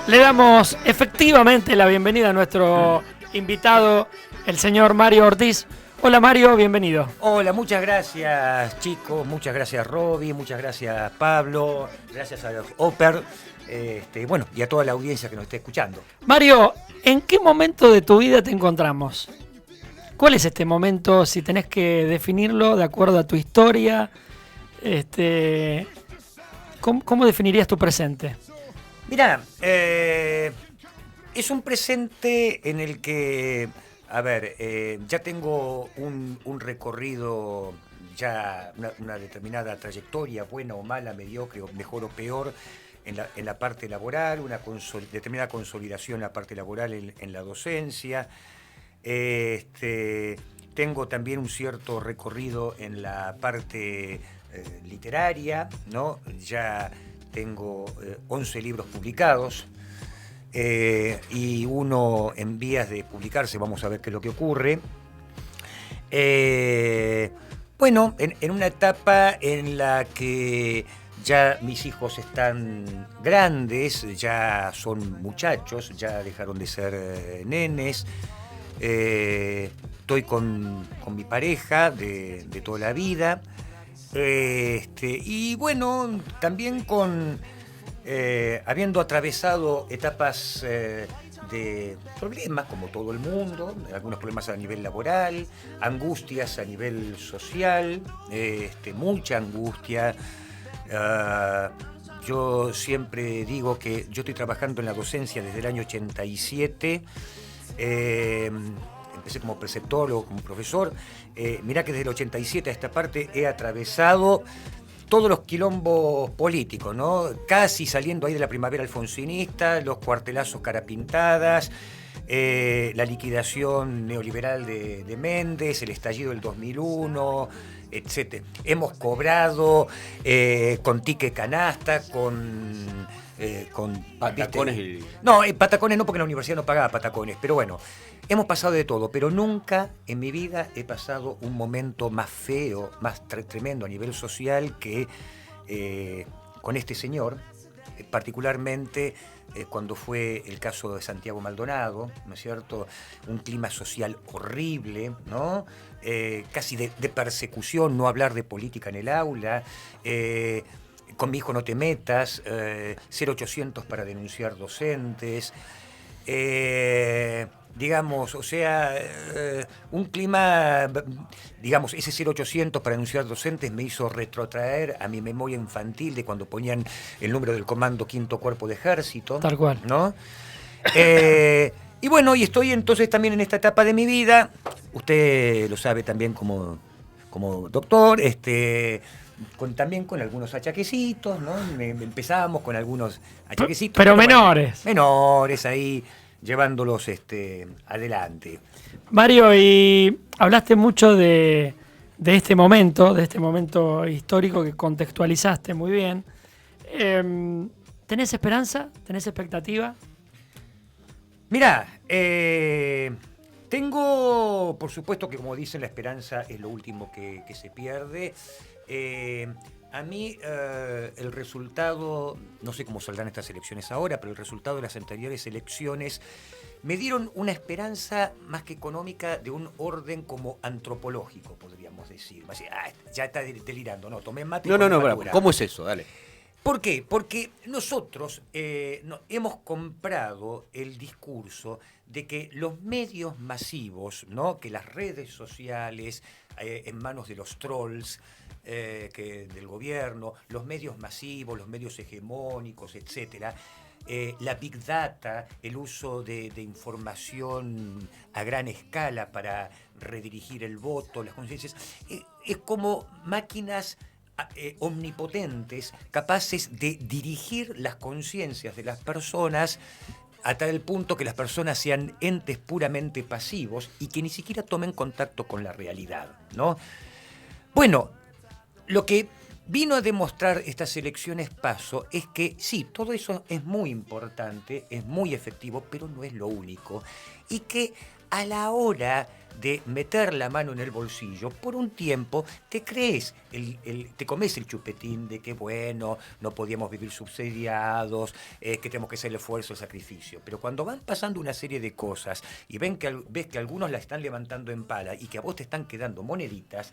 Le damos efectivamente la bienvenida a nuestro invitado, el señor Mario Ortiz. Hola Mario, bienvenido. Hola, muchas gracias chicos, muchas gracias Roby, muchas gracias Pablo, gracias a los Oper, bueno, y a toda la audiencia que nos esté escuchando. Mario, ¿en qué momento de tu vida te encontramos? ¿Cuál es este momento, si tenés que definirlo de acuerdo a tu historia? ¿Cómo definirías tu presente? Mirá, es un presente en el que, ya tengo un recorrido, ya una determinada trayectoria, buena o mala, mediocre, o mejor o peor, en la parte laboral, determinada consolidación en la parte laboral en la docencia. Tengo también un cierto recorrido en la parte literaria, ¿no? Ya tengo 11 libros publicados y uno en vías de publicarse, vamos a ver qué es lo que ocurre. Bueno, en una etapa en la que ya mis hijos están grandes, ya son muchachos, ya dejaron de ser nenes. Estoy con mi pareja de toda la vida. Y bueno, también habiendo atravesado etapas de problemas, como todo el mundo, algunos problemas a nivel laboral, angustias a nivel social, mucha angustia. Yo siempre digo que yo estoy trabajando en la docencia desde el año 87. Empecé como preceptor, como profesor. Mirá que desde el 87 a esta parte he atravesado todos los quilombos políticos, ¿no? Casi saliendo ahí de la primavera alfonsinista, los cuartelazos carapintadas, la liquidación neoliberal de Méndez, el estallido del 2001, etc. Hemos cobrado con tique canasta, con patacones y... No, patacones no, porque la universidad no pagaba patacones, pero bueno, hemos pasado de todo, pero nunca en mi vida he pasado un momento más feo, más tremendo a nivel social que con este señor, particularmente cuando fue el caso de Santiago Maldonado, ¿no es cierto? Un clima social horrible, ¿no? Casi de persecución, no hablar de política en el aula. Con mi hijo no te metas, 0800 para denunciar docentes, digamos, o sea, un clima, digamos, ese 0800 para denunciar docentes me hizo retrotraer a mi memoria infantil de cuando ponían el número del comando Quinto Cuerpo de Ejército. Tal cual. ¿No? Y bueno, y estoy entonces también en esta etapa de mi vida, usted lo sabe también como doctor, también con algunos achaquecitos, ¿no? Empezamos con algunos achaquecitos. Pero menores. Bueno, menores ahí, llevándolos adelante. Mario, y hablaste mucho de este momento histórico que contextualizaste muy bien. ¿Tenés esperanza? ¿Tenés expectativa? Mirá, tengo, por supuesto que como dicen, la esperanza es lo último que se pierde. A mí el resultado, no sé cómo saldrán estas elecciones ahora, pero el resultado de las anteriores elecciones me dieron una esperanza más que económica de un orden como antropológico, podríamos decir. Ya está delirando, no, tomé mate. No, ¿cómo es eso? Dale. ¿Por qué? Porque nosotros hemos comprado el discurso de que los medios masivos, ¿no? Que las redes sociales en manos de los trolls del gobierno, los medios masivos, los medios hegemónicos, etcétera, la big data, el uso de información a gran escala para redirigir el voto, las conciencias, es como máquinas omnipotentes, capaces de dirigir las conciencias de las personas a tal punto que las personas sean entes puramente pasivos y que ni siquiera tomen contacto con la realidad, ¿no? Bueno, lo que vino a demostrar estas elecciones PASO es que sí, todo eso es muy importante, es muy efectivo, pero no es lo único. Y que a la hora de meter la mano en el bolsillo, por un tiempo te crees, te comes el chupetín de que bueno, no podíamos vivir subsidiados, que tenemos que hacer el esfuerzo, el sacrificio. Pero cuando van pasando una serie de cosas y ves que algunos la están levantando en pala y que a vos te están quedando moneditas,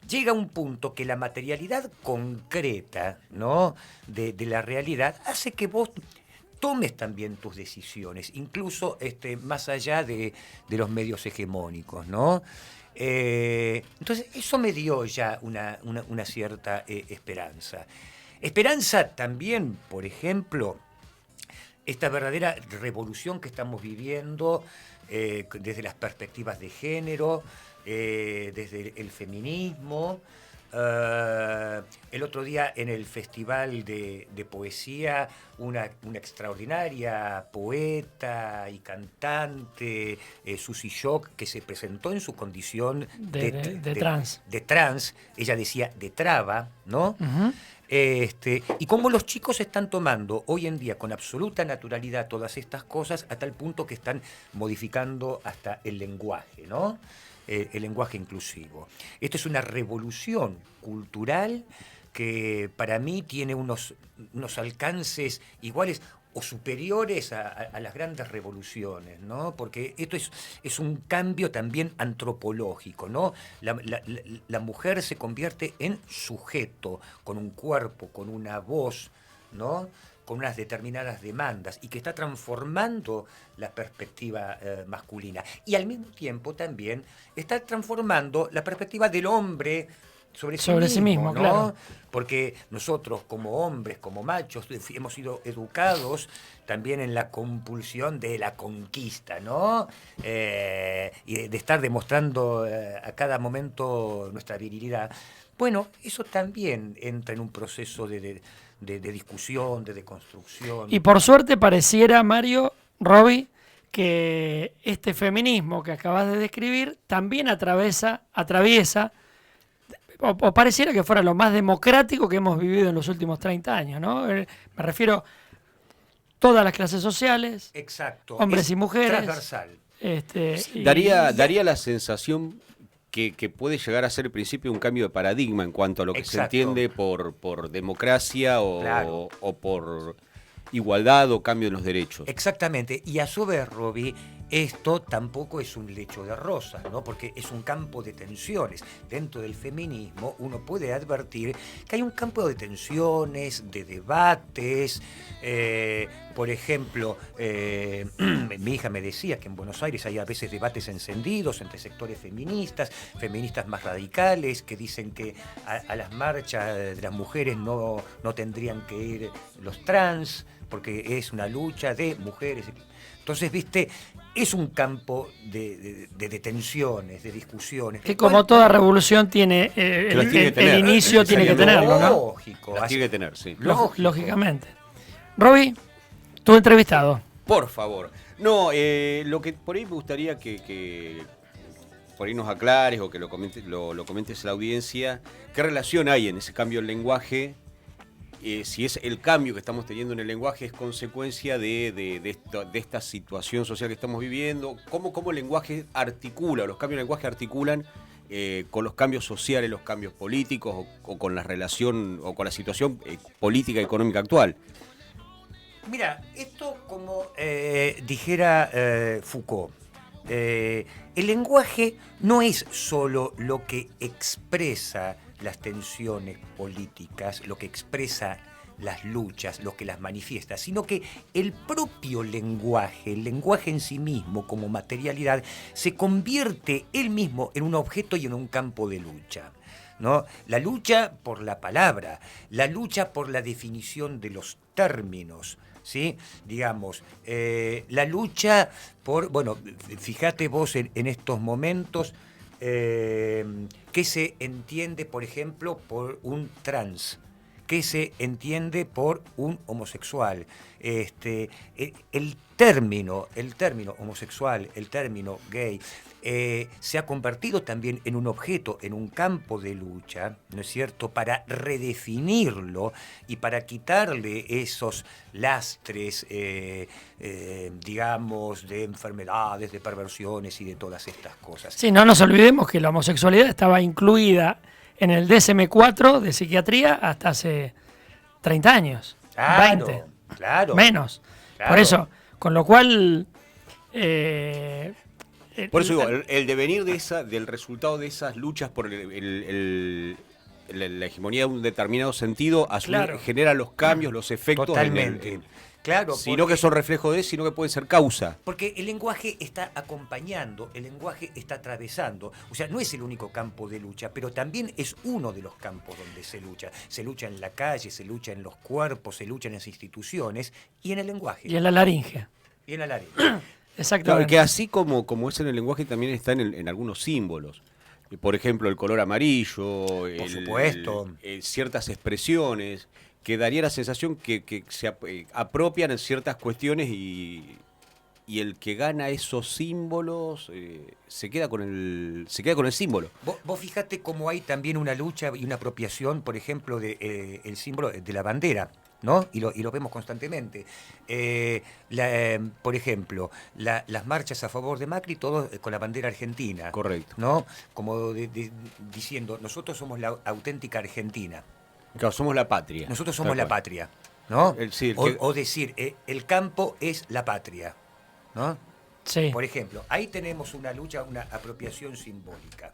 llega un punto que la materialidad concreta, ¿no?, de la realidad hace que vos tomes también tus decisiones, incluso más allá de los medios hegemónicos, ¿no? Entonces, eso me dio ya una cierta esperanza. Esperanza también, por ejemplo, esta verdadera revolución que estamos viviendo desde las perspectivas de género, desde el feminismo. El otro día en el Festival de Poesía, una extraordinaria poeta y cantante, Susy Shock, que se presentó en su condición de trans. De trans, ella decía de traba, ¿no? Uh-huh. Y cómo los chicos están tomando hoy en día con absoluta naturalidad todas estas cosas, a tal punto que están modificando hasta el lenguaje, ¿no? El lenguaje inclusivo. Esto es una revolución cultural que para mí tiene unos alcances iguales o superiores a las grandes revoluciones, ¿no? Porque esto es un cambio también antropológico, ¿no? La mujer se convierte en sujeto, con un cuerpo, con una voz, ¿no?, con unas determinadas demandas y que está transformando la perspectiva masculina. Y al mismo tiempo también está transformando la perspectiva del hombre sobre sí mismo, ¿no? Claro. Porque nosotros como hombres, como machos, hemos sido educados también en la compulsión de la conquista, ¿no? Y de estar demostrando a cada momento nuestra virilidad. Bueno, eso también entra en un proceso de discusión, de deconstrucción. Y por suerte pareciera, Mario, Roby, que este feminismo que acabas de describir también atraviesa, o pareciera que fuera lo más democrático que hemos vivido en los últimos 30 años, ¿no? Me refiero todas las clases sociales, exacto, hombres y mujeres. Transversal. Daría la sensación que puede llegar a ser al principio un cambio de paradigma en cuanto a lo que exacto. se entiende por democracia claro. o por igualdad o cambio en los derechos. Exactamente, y a su vez, Roby, esto tampoco es un lecho de rosas, ¿no? Porque es un campo de tensiones. Dentro del feminismo uno puede advertir que hay un campo de tensiones, de debates. Por ejemplo, mi hija me decía que en Buenos Aires hay a veces debates encendidos entre sectores feministas más radicales, que dicen que a las marchas de las mujeres no tendrían que ir los trans, porque es una lucha de mujeres. Entonces, viste, es un campo de tensiones, de discusiones. Que como toda revolución tiene el inicio, tiene que tenerlo, ¿no? Lógico. Tiene que tener, sí. Lógicamente. Roby, tu entrevistado. Por favor. No, lo que por ahí me gustaría que por ahí nos aclares o que lo comentes a la audiencia, ¿qué relación hay en ese cambio del lenguaje? Si es el cambio que estamos teniendo en el lenguaje es consecuencia de esta situación social que estamos viviendo, cómo el lenguaje articula, los cambios del lenguaje articulan con los cambios sociales, los cambios políticos o con la relación o con la situación política y económica actual. Mira, esto como dijera Foucault, el lenguaje no es solo lo que expresa las tensiones políticas, lo que expresa las luchas, lo que las manifiesta, sino que el propio lenguaje, el lenguaje en sí mismo como materialidad, se convierte él mismo en un objeto y en un campo de lucha, ¿no? La lucha por la palabra, la lucha por la definición de los términos, ¿sí? Digamos, la lucha por, bueno, fíjate vos en estos momentos, ¿qué se entiende, por ejemplo, por un trans? qué se entiende por un homosexual. El término homosexual, el término gay, se ha convertido también en un objeto, en un campo de lucha, ¿no es cierto?, para redefinirlo y para quitarle esos lastres, digamos, de enfermedades, de perversiones y de todas estas cosas. Sí, no nos olvidemos que la homosexualidad estaba incluida en el DSM-4 de psiquiatría hasta hace 30 años, Claro, 20, claro. menos. Claro. Por eso, con lo cual... Por eso digo, el devenir del resultado de esas luchas por la hegemonía de un determinado sentido, a su vez Claro. genera los cambios, los efectos. Totalmente. Claro, Sino que son reflejo de, sino que pueden ser causa. porque el lenguaje está acompañando, el lenguaje está atravesando. O sea, no es el único campo de lucha, pero también es uno de los campos donde se lucha. Se lucha en la calle, se lucha en los cuerpos, se lucha en las instituciones y en el lenguaje. Y en la laringe. Y en la laringe. Claro, Exactamente. que así como es en el lenguaje, también está en algunos símbolos. Por ejemplo, el color amarillo, supuesto. Ciertas expresiones, que daría la sensación que se apropian en ciertas cuestiones y el que gana esos símbolos se queda con el símbolo. Vos fíjate cómo hay también una lucha y una apropiación, por ejemplo, de el símbolo de la bandera, ¿no? Y lo vemos constantemente. Por ejemplo, las marchas a favor de Macri, todo con la bandera argentina. Correcto. ¿No? Como diciendo, nosotros somos la auténtica Argentina. Claro, somos la patria. Nosotros somos Tal la cual. patria, ¿no? Que- O decir, el campo es la patria, ¿no? Sí. Por ejemplo, ahí tenemos una lucha, una apropiación simbólica.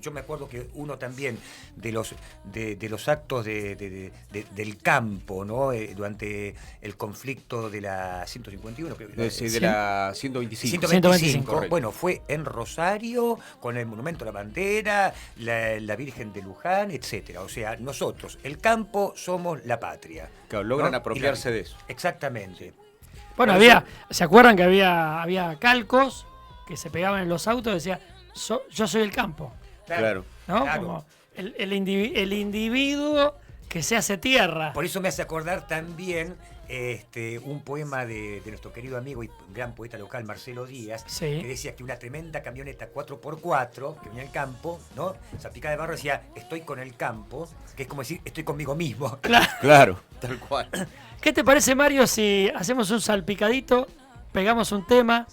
Yo me acuerdo que uno también de los actos del campo, ¿no? Durante el conflicto de la 151, creo que de la 125. 125. Correcto. Bueno, fue en Rosario, con el Monumento a la Bandera, la Virgen de Luján, etcétera. O sea, nosotros, el campo, somos la patria. Claro, logran ¿no? apropiarse de eso. Exactamente. Bueno, ¿se acuerdan que había calcos que se pegaban en los autos? Decía, yo soy el campo, Claro. ¿no? Claro. Como el individuo que se hace tierra. Por eso me hace acordar también un poema de nuestro querido amigo y gran poeta local, Marcelo Díaz, Sí. que decía que una tremenda camioneta 4x4 que venía al campo, ¿no? Salpicada de barro, decía, estoy con el campo, que es como decir, estoy conmigo mismo. Claro, tal cual. ¿Qué te parece, Mario, si hacemos un salpicadito, pegamos un tema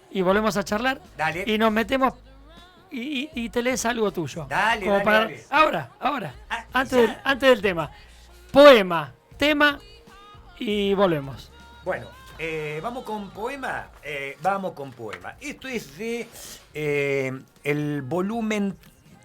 y volvemos a charlar? Dale. Y nos metemos y te lees algo tuyo. Dale, Como dale. Ahora, Ah, antes ya. del tema. Poema, tema y volvemos. Bueno, vamos con poema. Vamos con poema. Esto es de el volumen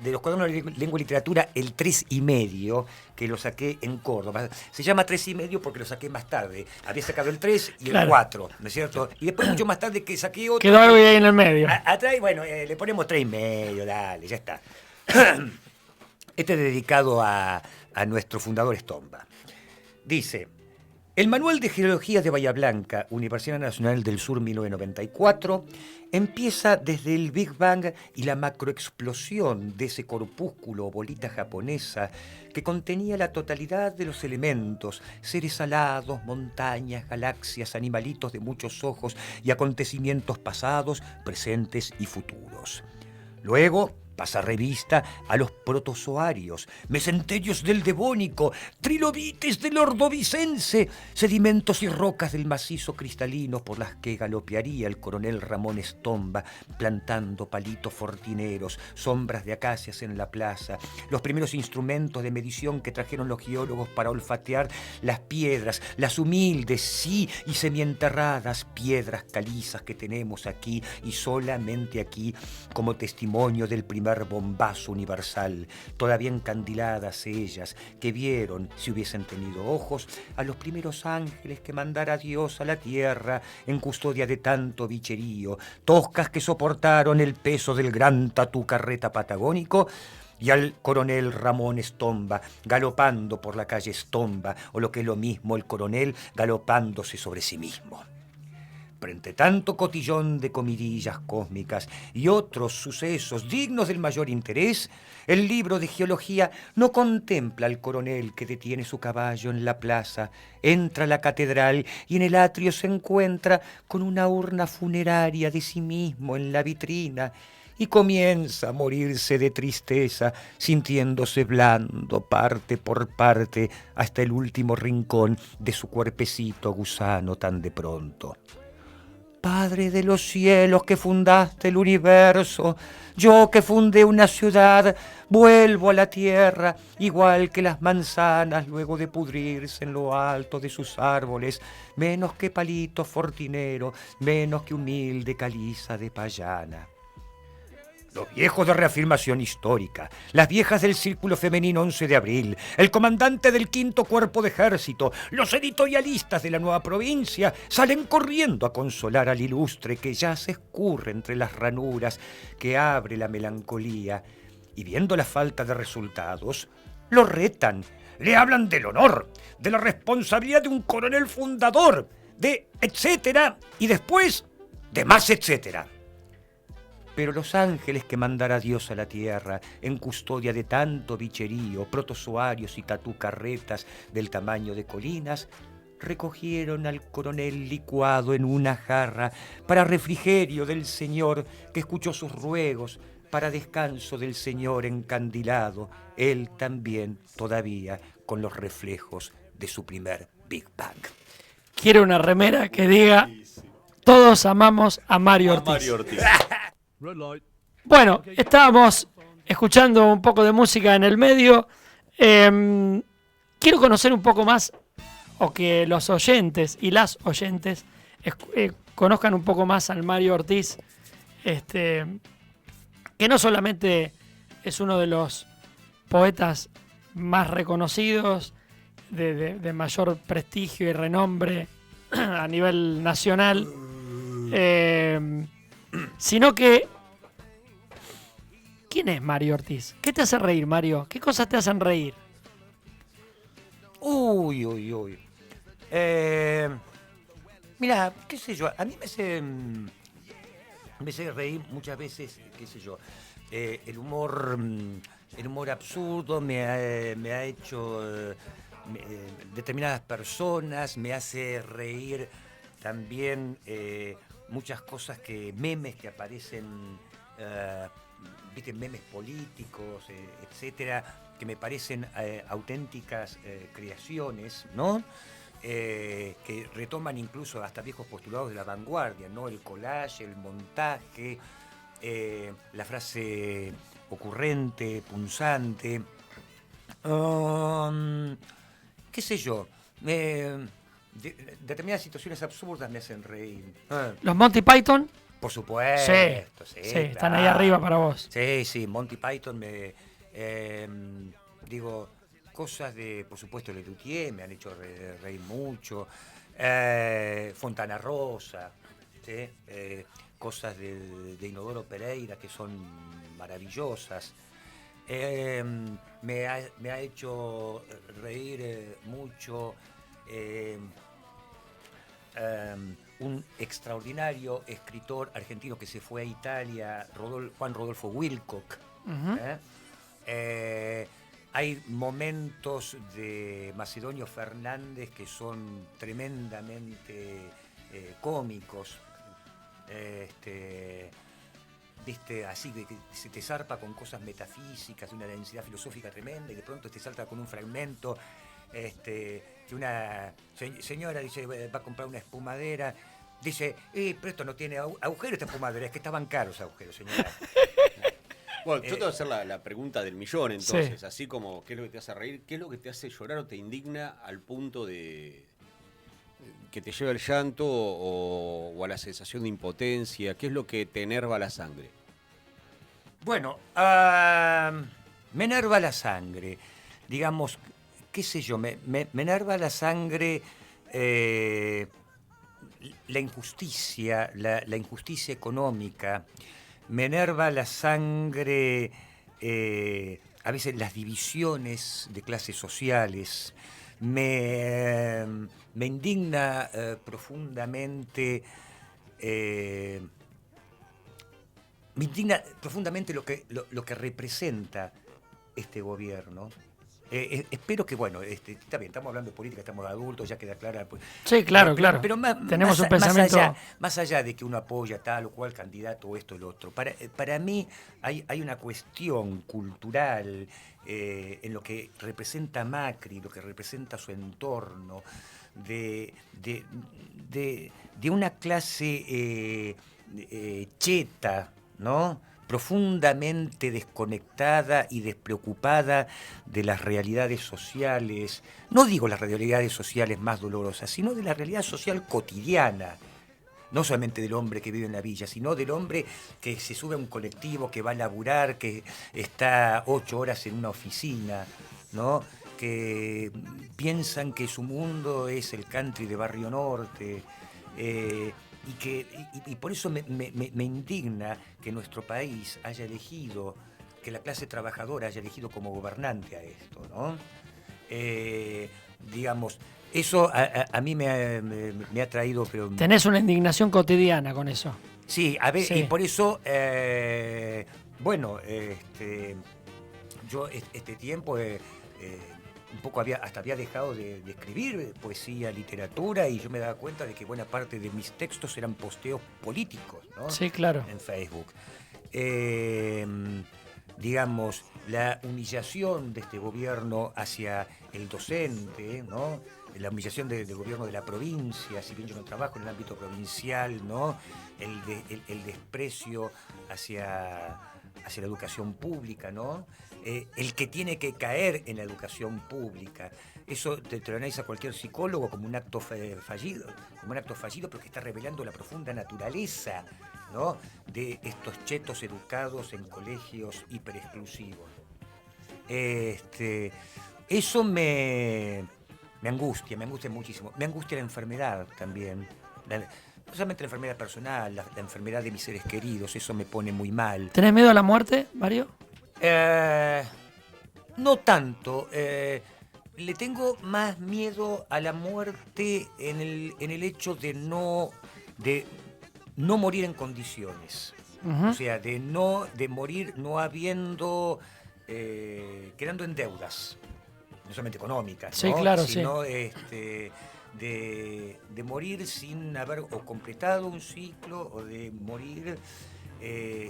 de los cuadernos de lengua y literatura, el 3,5, que lo saqué en Córdoba. Se llama 3,5 porque lo saqué más tarde. Había sacado el 3 y el Claro. 4, ¿no es cierto? Y después, mucho más tarde, que saqué otro. Quedó algo ahí en el medio. Atrás, bueno, le ponemos 3,5, dale, ya está. Este es dedicado a nuestro fundador Stomba. Dice: el Manual de Geología de Bahía Blanca, Universidad Nacional del Sur, 1994, empieza desde el Big Bang y la macroexplosión de ese corpúsculo o bolita japonesa que contenía la totalidad de los elementos, seres alados, montañas, galaxias, animalitos de muchos ojos y acontecimientos pasados, presentes y futuros. Luego pasa revista a los protozoarios, mesenterios del Devónico, trilobites del Ordovicense, sedimentos y rocas del macizo cristalino por las que galopearía el coronel Ramón Stomba, plantando palitos fortineros, sombras de acacias en la plaza, los primeros instrumentos de medición que trajeron los geólogos para olfatear las piedras, las humildes, sí, y semienterradas piedras calizas que tenemos aquí y solamente aquí como testimonio del primer bombazo universal, todavía encandiladas ellas, que vieron, si hubiesen tenido ojos, a los primeros ángeles que mandara Dios a la tierra en custodia de tanto bicherío, toscas que soportaron el peso del gran tatú carreta patagónico, y al coronel Ramón Stomba galopando por la calle Stomba, o lo que es lo mismo, el coronel galopándose sobre sí mismo. siempre, entre tanto cotillón de comidillas cósmicas y otros sucesos dignos del mayor interés, el libro de geología no contempla al coronel que detiene su caballo en la plaza, entra a la catedral y en el atrio se encuentra con una urna funeraria de sí mismo en la vitrina y comienza a morirse de tristeza, sintiéndose blando parte por parte hasta el último rincón de su cuerpecito gusano tan de pronto. Padre de los cielos que fundaste el universo, yo que fundé una ciudad, vuelvo a la tierra, igual que las manzanas luego de pudrirse en lo alto de sus árboles, menos que palito fortinero, menos que humilde caliza de payana. Los viejos de reafirmación histórica, las viejas del Círculo Femenino 11 de abril, el comandante del 5º Cuerpo de Ejército, los editorialistas de la nueva provincia salen corriendo a consolar al ilustre que ya se escurre entre las ranuras que abre la melancolía y viendo la falta de resultados, lo retan, le hablan del honor, de la responsabilidad de un coronel fundador, de etcétera y después de más etcétera. Pero los ángeles que mandara Dios a la tierra, en custodia de tanto bicherío, protozoarios y tatucarretas del tamaño de colinas, recogieron al coronel licuado en una jarra para refrigerio del Señor que escuchó sus ruegos, para descanso del Señor encandilado, él también todavía con los reflejos de su primer Big Bang. Quiero una remera que diga: todos amamos a Mario Ortiz. Mario Ortiz. Bueno, estábamos escuchando un poco de música en el medio. Quiero conocer un poco más, o que los oyentes y las oyentes conozcan un poco más al Mario Ortiz, que no solamente es uno de los poetas más reconocidos, de mayor prestigio y renombre a nivel nacional, sino que... ¿Quién es Mario Ortiz? ¿Qué te hace reír, Mario? ¿Qué cosas te hacen reír? Uy. Mira, qué sé yo, a mí me hace reír muchas veces, qué sé yo, el humor absurdo me ha hecho determinadas personas, me hace reír también muchas cosas memes que aparecen, viste, memes políticos, etcétera, que me parecen auténticas creaciones, ¿no? Que retoman incluso hasta viejos postulados de la vanguardia, ¿no? El collage, el montaje, la frase ocurrente, punzante, qué sé yo, determinadas situaciones absurdas me hacen reír. ¿Los Monty Python? Por supuesto, sí, están ahí arriba para vos. Sí, Monty Python digo, cosas de, por supuesto, Lelutier me han hecho reír mucho, Fontana Rosa, ¿sí? Cosas de Inodoro Pereira que son maravillosas. Me ha hecho reír mucho un extraordinario escritor argentino que se fue a Italia, Juan Rodolfo Wilcock. Uh-huh. Hay momentos de Macedonio Fernández que son tremendamente cómicos. Viste, así que se te zarpa con cosas metafísicas, de una densidad filosófica tremenda, y de pronto te salta con un fragmento que una señora dice, va a comprar una espumadera, dice, pero esto no tiene agujero, esta espumadera, es que estaban caros agujeros, señora. Bueno, yo te voy a hacer la pregunta del millón, entonces, sí. Así como, ¿qué es lo que te hace reír? ¿Qué es lo que te hace llorar o te indigna al punto de que te lleva al llanto o a la sensación de impotencia? ¿Qué es lo que te enerva la sangre? Bueno, me enerva la sangre, digamos, qué sé yo, me enerva la sangre la injusticia, la injusticia económica, me enerva la sangre a veces las divisiones de clases sociales, me indigna profundamente me indigna profundamente lo que representa este gobierno. Espero que, bueno, está bien, estamos hablando de política, estamos adultos, ya queda clara. Pues, sí, claro, claro. Pero tenemos un pensamiento... más allá de que uno apoya tal o cual candidato o esto o lo otro, para mí hay una cuestión cultural en lo que representa Macri, lo que representa su entorno, de una clase cheta, ¿no? Profundamente desconectada y despreocupada de las realidades sociales, no digo las realidades sociales más dolorosas, sino de la realidad social cotidiana, no solamente del hombre que vive en la villa, sino del hombre que se sube a un colectivo, que va a laburar, que está 8 horas en una oficina, ¿no? Que piensan que su mundo es el country de Barrio Norte, y por eso me indigna que nuestro país haya elegido, que la clase trabajadora haya elegido como gobernante a esto, ¿no? Digamos, eso a mí me ha traído... Pero, tenés una indignación cotidiana con eso. Sí, a ver, sí. Y por eso, bueno, yo este tiempo... un poco hasta había dejado de escribir poesía, literatura, y yo me daba cuenta de que buena parte de mis textos eran posteos políticos, ¿no? Sí, claro. En Facebook. Digamos, la humillación de este gobierno hacia el docente, ¿no? La humillación del gobierno de la provincia, si bien yo no trabajo en el ámbito provincial, ¿no? El desprecio hacia la educación pública, ¿no? El que tiene que caer en la educación pública. Eso te lo analiza cualquier psicólogo como un acto fallido, porque está revelando la profunda naturaleza, ¿no? De estos chetos educados en colegios hiperexclusivos. Eso me angustia muchísimo. Me angustia la enfermedad también. No solamente la enfermedad personal, la enfermedad de mis seres queridos, eso me pone muy mal. ¿Tenés miedo a la muerte, Mario? No tanto. Le tengo más miedo a la muerte en el hecho de no morir en condiciones. Uh-huh. O sea, de morir no habiendo, quedando en deudas, no solamente económicas, sí, ¿no? claro, sino sí. De morir sin haber o completado un ciclo, o de morir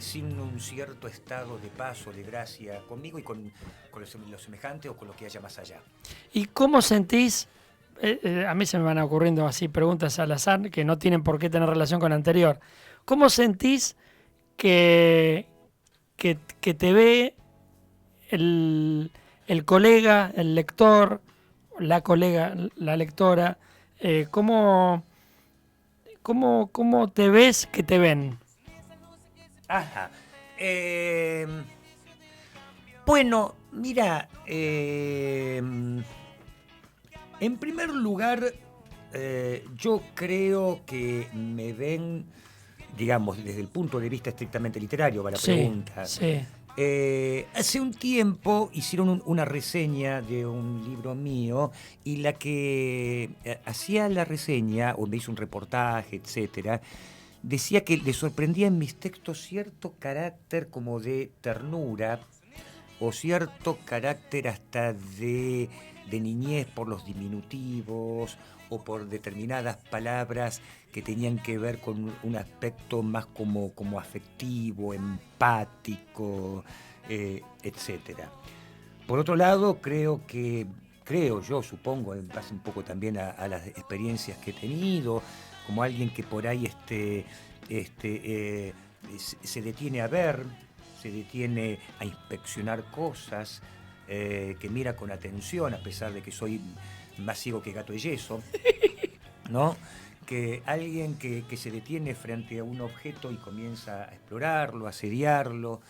sin un cierto estado de paz o de gracia conmigo y con los semejantes o con lo que haya más allá. ¿Y cómo sentís? A mí se me van ocurriendo así preguntas al azar que no tienen por qué tener relación con la anterior. ¿Cómo sentís que te ve el colega, el lector, la colega, la lectora? ¿Cómo te ves que te ven? Ajá. Bueno, mira, en primer lugar, yo creo que me ven, digamos, desde el punto de vista estrictamente literario, va la pregunta. Sí. Hace un tiempo hicieron una reseña de un libro mío, y la que hacía la reseña, o me hizo un reportaje, etcétera, decía que le sorprendía en mis textos cierto carácter como de ternura, o cierto carácter hasta de niñez por los diminutivos, o por determinadas palabras que tenían que ver con un aspecto más como afectivo, empático, etcétera. Por otro lado, creo yo, supongo, en base un poco también a las experiencias que he tenido, como alguien que por ahí se detiene a ver, se detiene a inspeccionar cosas, que mira con atención, a pesar de que soy más ciego que gato de yeso, ¿no? Que alguien que se detiene frente a un objeto y comienza a explorarlo, a asediarlo,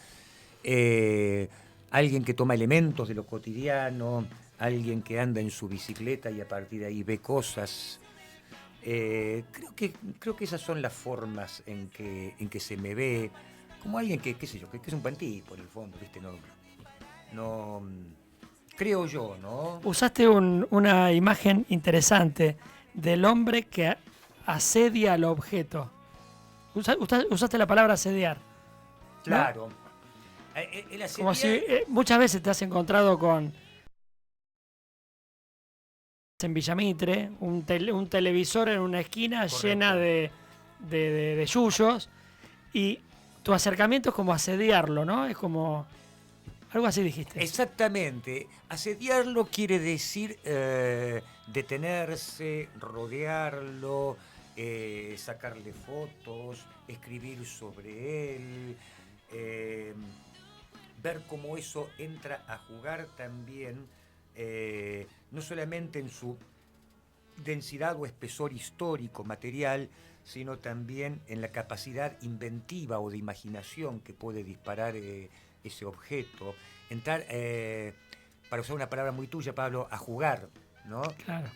alguien que toma elementos de lo cotidiano, alguien que anda en su bicicleta y a partir de ahí ve cosas. Creo que esas son las formas en que se me ve como alguien que, qué sé yo, que es un buen tipo en el fondo, ¿viste? No creo yo, ¿no? Usaste una imagen interesante del hombre que asedia al objeto. Usaste la palabra asediar. ¿No? Claro. El Como si asediar- muchas veces te has encontrado con en Villamitre, un televisor en una esquina Correcto. llena de yuyos, y tu acercamiento es como asediarlo, ¿no? Es como algo así dijiste. Exactamente. Asediarlo quiere decir detenerse, rodearlo, sacarle fotos, escribir sobre él, ver cómo eso entra a jugar también, no solamente en su densidad o espesor histórico, material, sino también en la capacidad inventiva o de imaginación que puede disparar ese objeto. Entrar, para usar una palabra muy tuya, Pablo, a jugar, ¿no? Claro.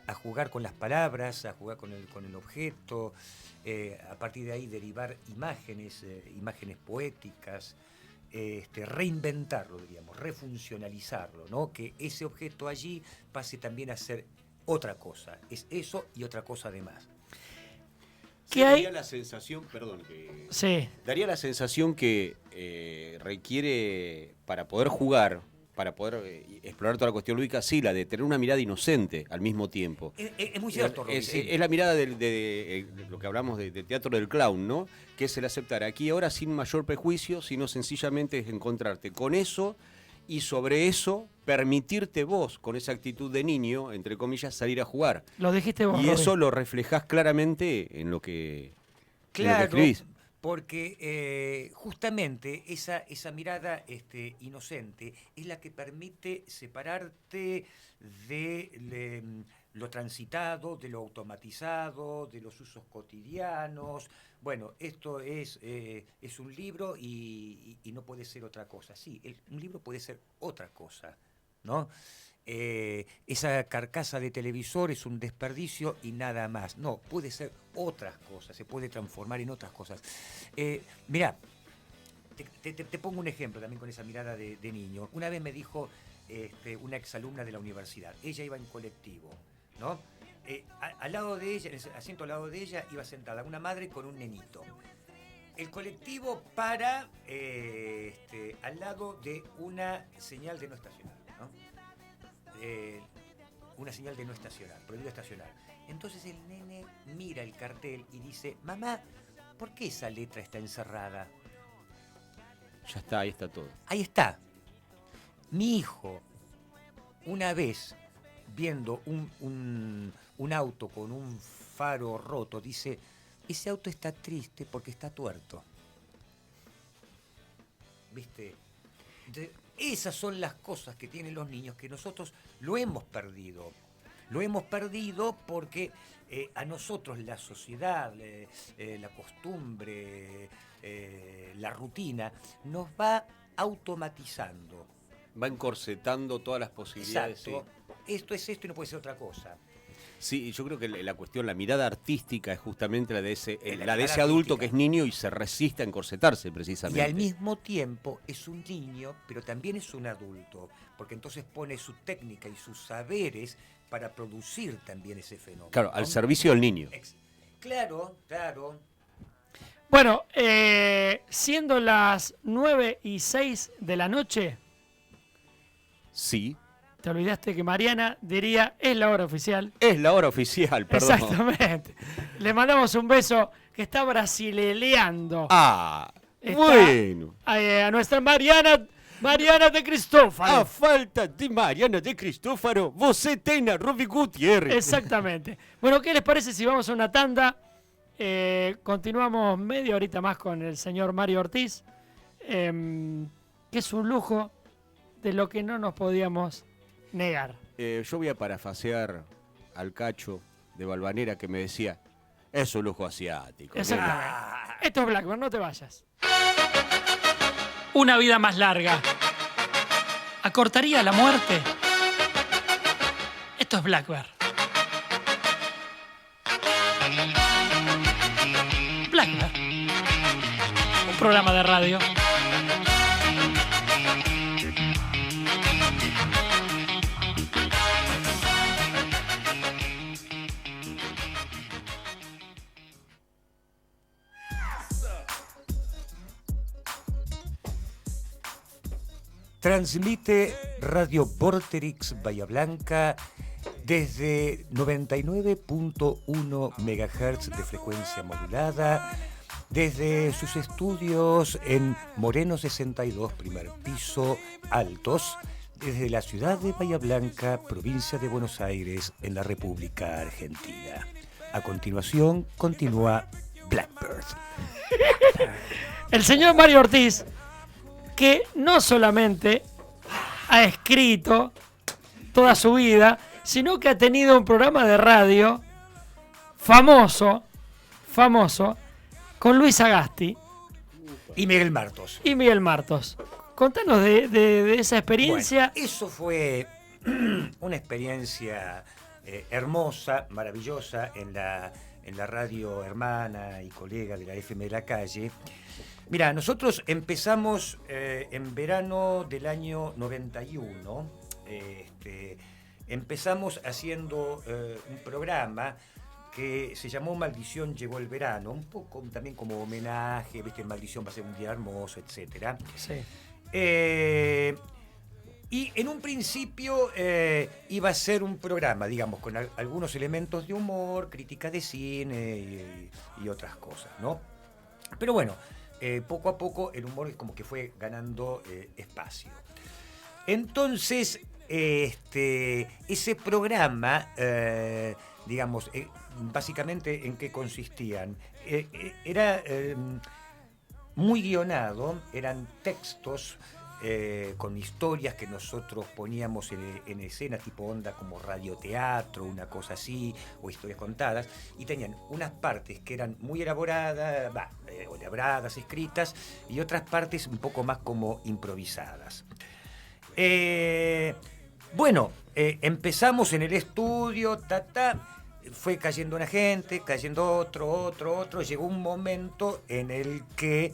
A jugar con las palabras, a jugar con el objeto, a partir de ahí derivar imágenes poéticas, reinventarlo, diríamos, refuncionalizarlo, ¿no? Que ese objeto allí pase también a ser otra cosa. Es eso y otra cosa además. Sí, ¿Qué hay? daría la sensación, perdón, que Sí, daría la sensación que requiere, para poder jugar, para poder explorar toda la cuestión lúdica, sí, la de tener una mirada inocente al mismo tiempo. Es muy cierto, Roby, Es, sí. es la mirada de lo que hablamos de teatro del clown, ¿no? Que es el aceptar aquí y ahora sin mayor prejuicio, sino sencillamente es encontrarte con eso y sobre eso permitirte vos, con esa actitud de niño, entre comillas, salir a jugar. lo dijiste vos, Y Roby. eso lo reflejás claramente en lo que Claro, escribís. porque justamente esa mirada inocente es la que permite separarte de lo transitado, de lo automatizado, de los usos cotidianos. Bueno, esto es un libro y no puede ser otra cosa. Sí, un libro puede ser otra cosa, ¿no? Esa carcasa de televisor es un desperdicio y nada más. No, puede ser otras cosas, se puede transformar en otras cosas. Mirá, te pongo un ejemplo también con esa mirada de niño. Una vez me dijo una exalumna de la universidad, ella iba en colectivo, ¿no? Al lado de ella, en el asiento al lado de ella, iba sentada una madre con un nenito. El colectivo para al lado de una señal de no estacionar, ¿no? Una señal de no estacionar, prohibido estacionar. Entonces el nene mira el cartel y dice, mamá, ¿por qué esa letra está encerrada? Ya está, ahí está todo. Ahí está. Mi hijo, una vez viendo un auto con un faro roto, dice, ese auto está triste porque está tuerto. ¿Viste? Esas son las cosas que tienen los niños que nosotros lo hemos perdido. Lo hemos perdido porque a nosotros la sociedad, la costumbre, la rutina, nos va automatizando. Va encorsetando todas las posibilidades. Exacto. Esto es esto y no puede ser otra cosa. Sí, yo creo que la cuestión, la mirada artística es justamente la de ese, La la de mirada ese adulto artística. que es niño y se resiste a encorsetarse precisamente. Y al mismo tiempo es un niño, pero también es un adulto, porque entonces pone su técnica y sus saberes para producir también ese fenómeno. Claro, ¿no? al servicio del niño. Claro, claro. Bueno, siendo las 9:06 de la noche, Sí, te olvidaste que Mariana diría, es la hora oficial. es la hora oficial, perdón. Exactamente. Le mandamos un beso que está brasileleando Ah, Está- bueno. a nuestra Mariana de Cristófaro. A falta de Mariana de Cristófaro, você tem a Roby Gutiérrez. Exactamente. Bueno, ¿qué les parece si vamos a una tanda? Continuamos media horita más con el señor Mario Ortiz, que es un lujo de lo que no nos podíamos negar. Yo voy a parafasear al Cacho de Valvanera que me decía, es un lujo asiático. Exactamente. Esto es Blackburn, no te vayas. Una vida más larga. ¿Acortaría la muerte? Esto es Blackburn. Blackburn. Un programa de radio. Transmite Radio Vorterix Bahía Blanca desde 99.1 MHz de frecuencia modulada, desde sus estudios en Moreno 62, primer piso, Altos, desde la ciudad de Bahía Blanca, provincia de Buenos Aires, en la República Argentina. A continuación, continúa Blackbird. El señor Mario Ortiz, que no solamente ha escrito toda su vida, sino que ha tenido un programa de radio famoso, con Luis Agasti y Miguel Martos. Contanos de esa experiencia. Bueno, eso fue una experiencia hermosa, maravillosa en la radio hermana y colega de la FM de la Calle. Mira, nosotros empezamos en verano del año 91. Empezamos haciendo un programa que se llamó Maldición Llegó el Verano, un poco también como homenaje, ¿viste? Maldición va a ser un día hermoso, etc. Sí. Y en un principio iba a ser un programa, digamos, con algunos elementos de humor, crítica de cine y otras cosas, ¿no? Pero bueno, poco a poco el humor como que fue ganando espacio. Entonces, ese programa, digamos, básicamente en qué consistían. Era muy guionado, eran textos con historias que nosotros poníamos en escena, tipo onda como radioteatro, una cosa así, o historias contadas, y tenían unas partes que eran muy elaboradas, escritas, y otras partes un poco más como improvisadas. Empezamos en el estudio, fue cayendo una gente, cayendo otro, llegó un momento en el que...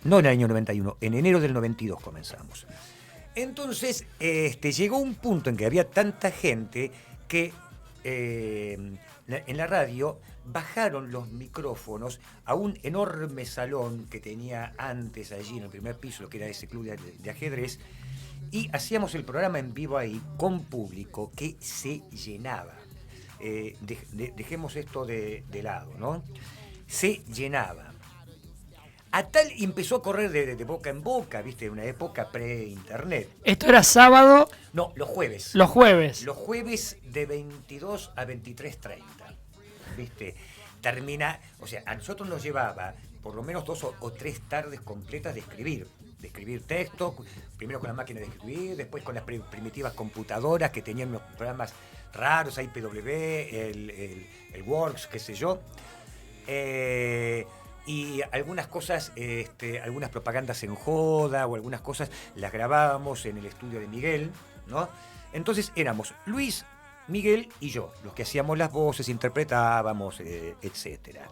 no en el año 91, en enero del 92 comenzamos. Entonces, llegó un punto en que había tanta gente que en la radio bajaron los micrófonos a un enorme salón que tenía antes allí en el primer piso, lo que era ese club de ajedrez, y hacíamos el programa en vivo ahí con público que se llenaba. Dejemos esto de lado, ¿no? Se llenaba. A tal empezó a correr de boca en boca, ¿viste? En una época pre-internet. ¿Esto era sábado? No, los jueves. Los jueves. Los jueves de 22 a 23:30, ¿viste? Termina, o sea, a nosotros nos llevaba por lo menos 2 o 3 tardes completas de escribir textos, primero con la máquina de escribir, después con las primitivas computadoras que tenían unos programas raros, IPW, el Works, qué sé yo. Y algunas cosas, algunas propagandas en joda o algunas cosas las grabábamos en el estudio de Miguel, ¿no? Entonces éramos Luis, Miguel y yo, los que hacíamos las voces, interpretábamos, etcétera.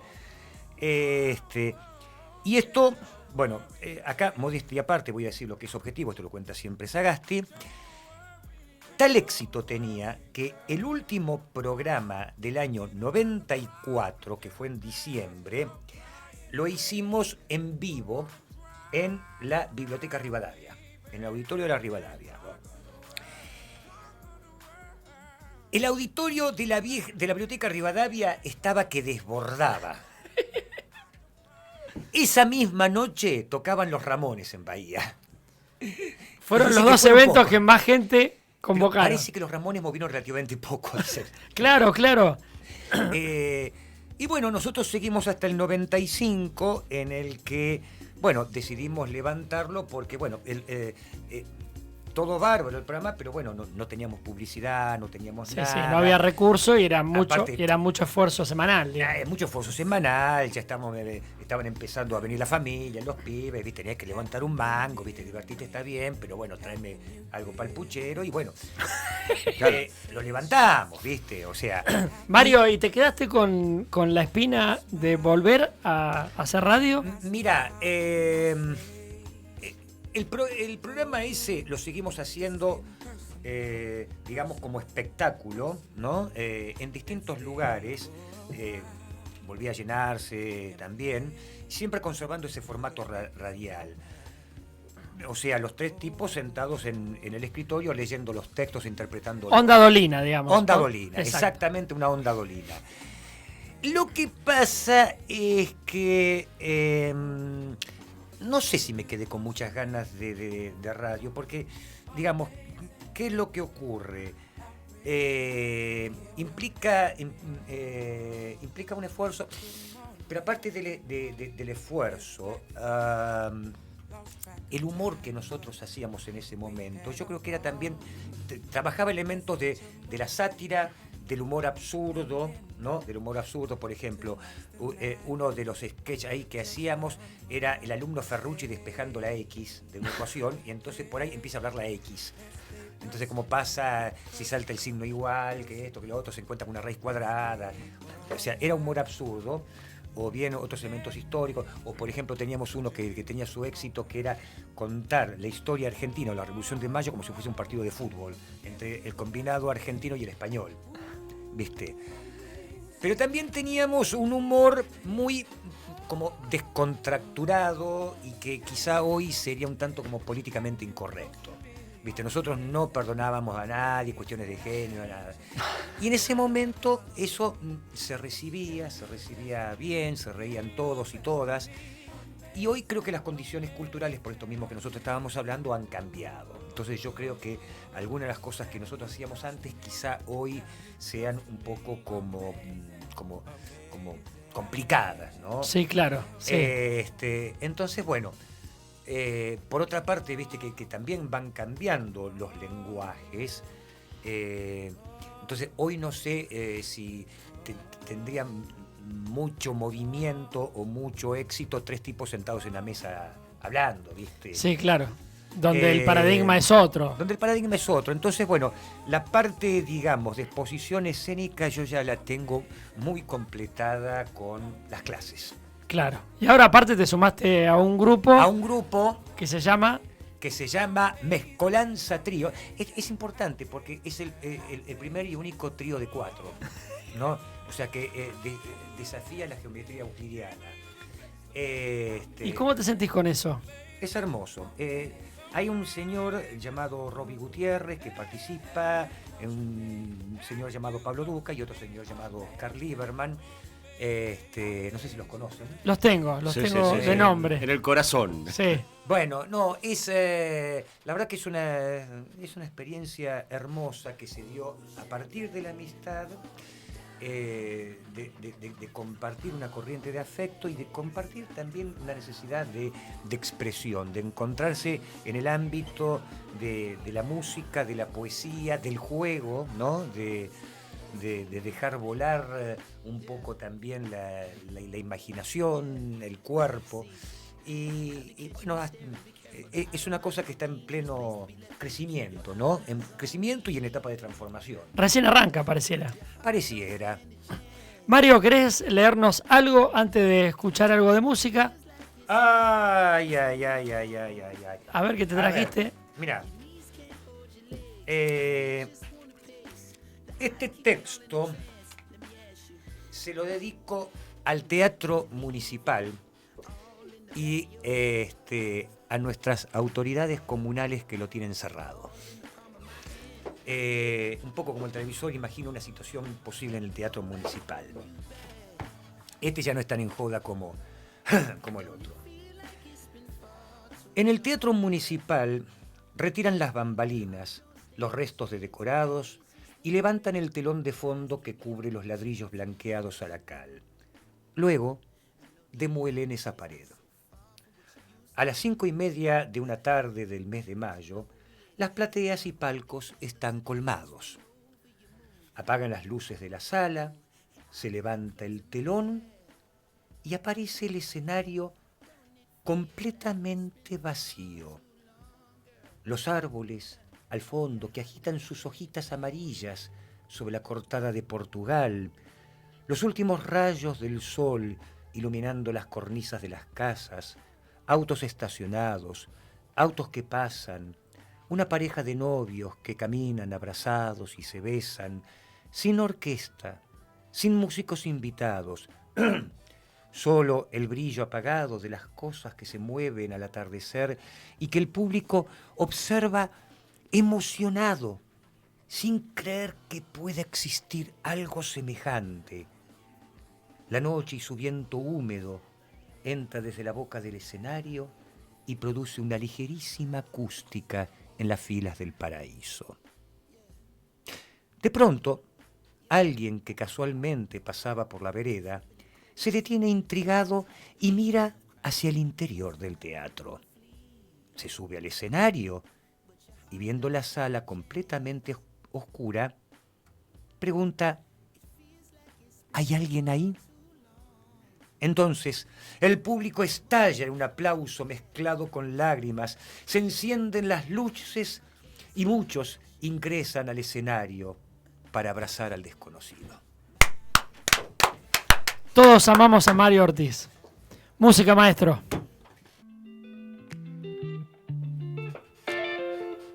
Y esto, bueno, acá, modestia aparte, voy a decir lo que es objetivo, esto lo cuenta siempre Sagasti. Tal éxito tenía que el último programa del año 94, que fue en diciembre, lo hicimos en vivo en la Biblioteca Rivadavia, en el auditorio de la Rivadavia. El auditorio de la Biblioteca Rivadavia estaba que desbordaba. Esa misma noche tocaban los Ramones en Bahía. Fueron los dos eventos que más gente convocaron. Pero parece que los Ramones movieron relativamente poco. Claro. Y bueno, nosotros seguimos hasta el 95, en el que, bueno, decidimos levantarlo porque, bueno, todo bárbaro el programa, pero bueno, no teníamos publicidad, no teníamos nada. Sí, no había recursos y era Aparte, mucho esfuerzo semanal. Mucho esfuerzo semanal, ya estaban empezando a venir la familia, los pibes, ¿viste? Tenías que levantar un mango, ¿viste? Divertirte está bien, pero bueno, tráeme algo para el puchero y bueno, claro. Lo levantamos, ¿viste? O sea... Mario, ¿y te quedaste con la espina de volver a hacer radio? Mira, el programa ese lo seguimos haciendo, digamos, como espectáculo, ¿no? En distintos lugares. volvía a llenarse también, siempre conservando ese formato radial. O sea, los tres tipos sentados en el escritorio leyendo los textos, interpretando. Onda dolina, digamos. Onda dolina, Exacto. exactamente una onda dolina. Lo que pasa es que no sé si me quedé con muchas ganas de radio, porque, digamos, ¿qué es lo que ocurre? Implica un esfuerzo, pero aparte del esfuerzo, el humor que nosotros hacíamos en ese momento, yo creo que era también, trabajaba elementos de la sátira, del humor absurdo, ¿no? Del humor absurdo, por ejemplo, uno de los sketches ahí que hacíamos era el alumno Ferrucci despejando la X de una ecuación, y entonces por ahí empieza a hablar la X. Entonces, como pasa si salta el signo igual, que esto, que lo otro, se encuentra con una raíz cuadrada. O sea, era humor absurdo, o bien otros elementos históricos, o por ejemplo teníamos uno que tenía su éxito, que era contar la historia argentina o la Revolución de Mayo como si fuese un partido de fútbol, entre el combinado argentino y el español, ¿viste? Pero también teníamos un humor muy como descontracturado y que quizá hoy sería un tanto como políticamente incorrecto. ¿Viste? Nosotros no perdonábamos a nadie, cuestiones de género, nada. Y en ese momento eso se recibía bien, se reían todos y todas. Y hoy creo que las condiciones culturales, por esto mismo que nosotros estábamos hablando, han cambiado. Entonces yo creo que algunas de las cosas que nosotros hacíamos antes quizá hoy sean un poco como complicadas, ¿no? Sí, claro. Sí. Entonces, bueno, por otra parte, viste que también van cambiando los lenguajes. Entonces, hoy no sé si tendrían mucho movimiento o mucho éxito tres tipos sentados en la mesa hablando, ¿viste? Sí, claro. Donde el paradigma es otro. Donde el paradigma es otro. Entonces, bueno, la parte, digamos, de exposición escénica yo ya la tengo muy completada con las clases. Claro. Y ahora aparte te sumaste a un grupo. A un grupo que se llama Mezcolanza Trío. Es importante porque es el primer y único trío de 4, ¿no? O sea que desafía la geometría euclidiana. ¿Y cómo te sentís con eso? Es hermoso. Hay un señor llamado Robbie Gutiérrez que participa, un señor llamado Pablo Duca y otro señor llamado Carl Lieberman. No sé si los conocen. Los tengo Sí, de nombre. En el corazón. Sí. Bueno, no, la verdad que es una experiencia hermosa que se dio a partir de la amistad, de compartir una corriente de afecto y de compartir también una necesidad de expresión, de encontrarse en el ámbito de la música, de la poesía, del juego, ¿no? De dejar volar un poco también la imaginación, el cuerpo. Y bueno, es una cosa que está en pleno crecimiento, ¿no? En crecimiento y en etapa de transformación. Recién arranca, pareciera. Pareciera. Mario, ¿querés leernos algo antes de escuchar algo de música? Ay. A ver qué te trajiste. Mira. Este texto se lo dedico al Teatro Municipal y a nuestras autoridades comunales que lo tienen cerrado. Un poco como el televisor, imagino una situación posible en el Teatro Municipal. Este ya no es tan en joda como el otro. En el Teatro Municipal retiran las bambalinas, los restos de decorados y levantan el telón de fondo que cubre los ladrillos blanqueados a la cal. Luego demuelen esa pared. A las 5:30 de una tarde del mes de mayo, las plateas y palcos están colmados. Apagan las luces de la sala, se levanta el telón y aparece el escenario completamente vacío. Los árboles al fondo que agitan sus hojitas amarillas sobre la cortada de Portugal, los últimos rayos del sol iluminando las cornisas de las casas, autos estacionados, autos que pasan, una pareja de novios que caminan abrazados y se besan, sin orquesta, sin músicos invitados, solo el brillo apagado de las cosas que se mueven al atardecer y que el público observa emocionado, sin creer que pueda existir algo semejante. La noche y su viento húmedo entra desde la boca del escenario y produce una ligerísima acústica en las filas del paraíso. De pronto, alguien que casualmente pasaba por la vereda se detiene intrigado y mira hacia el interior del teatro. Se sube al escenario y, viendo la sala completamente oscura, pregunta: ¿hay alguien ahí? Entonces, el público estalla en un aplauso mezclado con lágrimas, se encienden las luces y muchos ingresan al escenario para abrazar al desconocido. Todos amamos a Mario Ortiz. Música, maestro.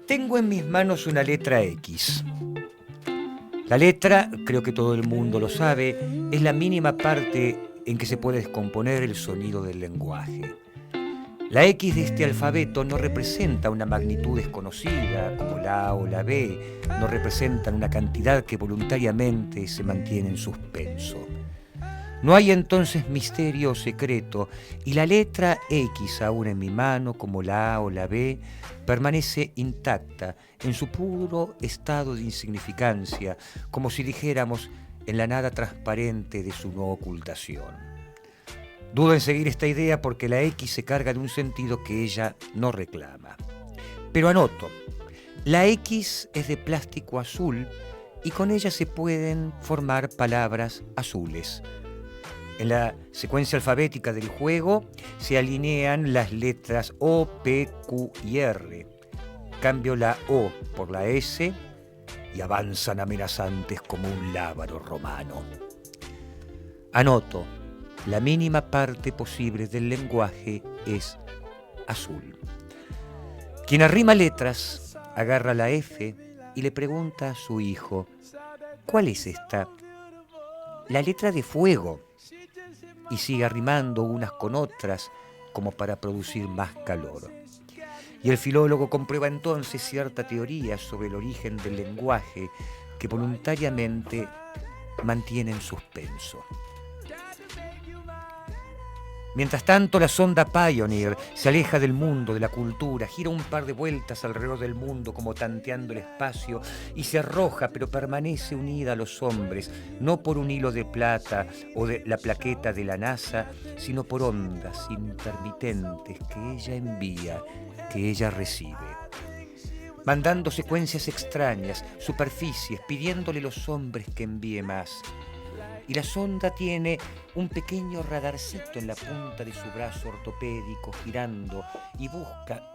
Tengo en mis manos una letra X. La letra, creo que todo el mundo lo sabe, es la mínima parte en que se puede descomponer el sonido del lenguaje. La X de este alfabeto no representa una magnitud desconocida como la A o la B, no representan una cantidad que voluntariamente se mantiene en suspenso. No hay entonces misterio o secreto, y la letra X, aún en mi mano, como la A o la B, permanece intacta en su puro estado de insignificancia, como si dijéramos en la nada transparente de su no ocultación. Dudo en seguir esta idea porque la X se carga de un sentido que ella no reclama. Pero anoto, la X es de plástico azul y con ella se pueden formar palabras azules. En la secuencia alfabética del juego se alinean las letras O, P, Q y R. Cambio la O por la S y avanzan amenazantes como un lábaro romano. Anoto, la mínima parte posible del lenguaje es azul. Quien arrima letras agarra la F y le pregunta a su hijo: ¿cuál es esta? La letra de fuego. Y sigue arrimando unas con otras como para producir más calor. Y el filólogo comprueba entonces cierta teoría sobre el origen del lenguaje que voluntariamente mantiene en suspenso. Mientras tanto, la sonda Pioneer se aleja del mundo, de la cultura, gira un par de vueltas alrededor del mundo como tanteando el espacio y se arroja, pero permanece unida a los hombres, no por un hilo de plata o de la plaqueta de la NASA, sino por ondas intermitentes que ella envía, que ella recibe, mandando secuencias extrañas, superficies, pidiéndole a los hombres que envíe más. Y la sonda tiene un pequeño radarcito en la punta de su brazo ortopédico girando y busca,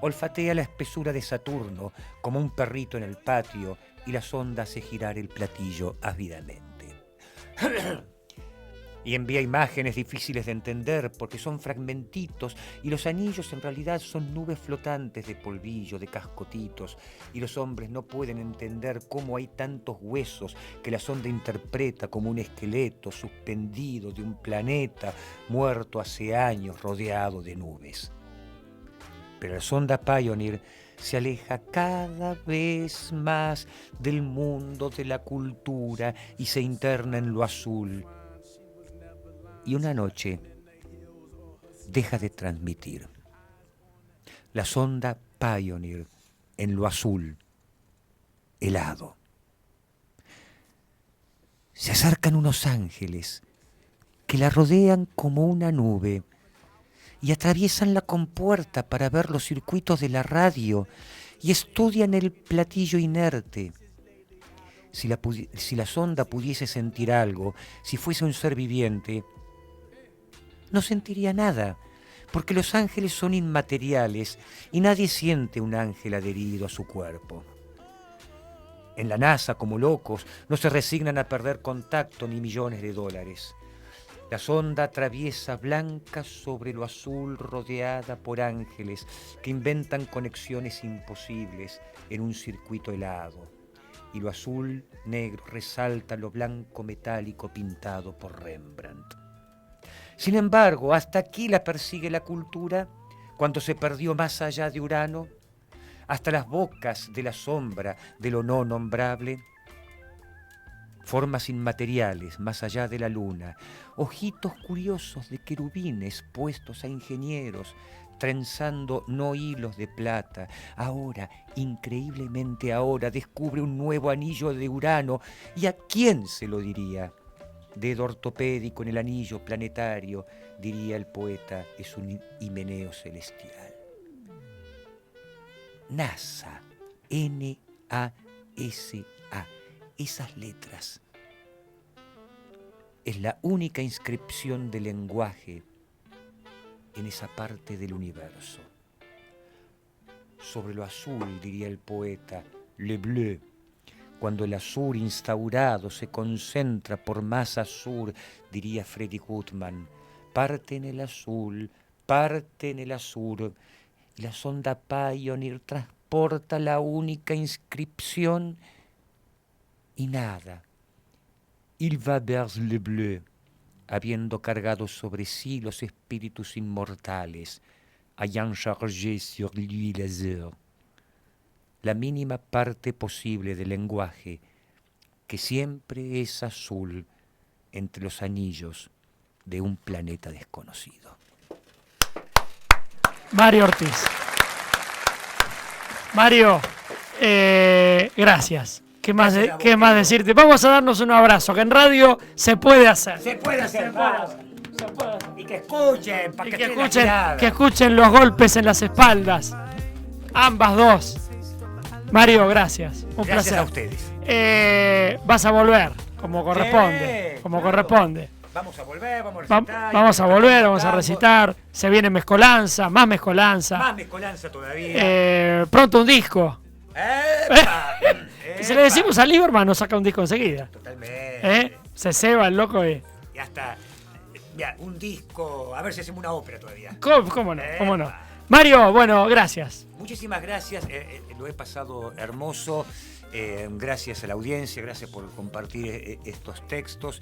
olfatea la espesura de Saturno como un perrito en el patio y la sonda hace girar el platillo ávidamente. Y envía imágenes difíciles de entender porque son fragmentitos y los anillos en realidad son nubes flotantes de polvillo, de cascotitos, y los hombres no pueden entender cómo hay tantos huesos que la sonda interpreta como un esqueleto suspendido de un planeta muerto hace años rodeado de nubes. Pero la sonda Pioneer se aleja cada vez más del mundo de la cultura y se interna en lo azul. Y una noche deja de transmitir. La sonda Pioneer en lo azul, helado. Se acercan unos ángeles que la rodean como una nube y atraviesan la compuerta para ver los circuitos de la radio y estudian el platillo inerte. Si la sonda pudiese sentir algo, si fuese un ser viviente, no sentiría nada, porque los ángeles son inmateriales y nadie siente un ángel adherido a su cuerpo. En la NASA, como locos, no se resignan a perder contacto ni millones de dólares. La sonda atraviesa blanca sobre lo azul, rodeada por ángeles que inventan conexiones imposibles en un circuito helado. y lo azul negro resalta lo blanco metálico pintado por Rembrandt. Sin embargo, hasta aquí la persigue la cultura, cuando se perdió más allá de Urano, hasta las bocas de la sombra de lo no nombrable, formas inmateriales más allá de la luna, ojitos curiosos de querubines puestos a ingenieros, trenzando no hilos de plata. Ahora, increíblemente ahora, descubre un nuevo anillo de Urano. ¿Y a quién se lo diría? Dedo ortopédico en el anillo planetario, diría el poeta, es un himeneo celestial. NASA, N-A-S-A, esas letras es la única inscripción del lenguaje en esa parte del universo. Sobre lo azul, diría el poeta, le bleu, cuando el azul instaurado se concentra por más azul, diría Freddy Goodman, parte en el azul, y la sonda Pioneer transporta la única inscripción y nada. Il va vers le bleu, habiendo cargado sobre sí los espíritus inmortales, ayant chargé sur lui les heures. La mínima parte posible del lenguaje, que siempre es azul entre los anillos de un planeta desconocido. Mario Ortiz. Mario, gracias. ¿Qué más decirte? Vamos a darnos un abrazo, que en radio se puede hacer. Se puede hacer. Y que escuchen, para que escuchen los golpes en las espaldas. Ambas dos. Mario, gracias. Un Gracias placer. a ustedes. Vas a volver, como corresponde. Sí, Como claro. corresponde. Vamos a volver, vamos a recitar. Vamos a recitar. Se viene mezcolanza, más mezcolanza. Más mezcolanza todavía. Pronto un disco. ¡Epa! Si le decimos a Lieberman, nos saca un disco enseguida. Totalmente. Se ceba el loco y... Y hasta, ya, un disco, a ver si hacemos una ópera todavía. ¿Cómo no? ¿Cómo no? Mario, bueno, gracias. Muchísimas gracias, lo he pasado hermoso. Gracias a la audiencia, gracias por compartir estos textos.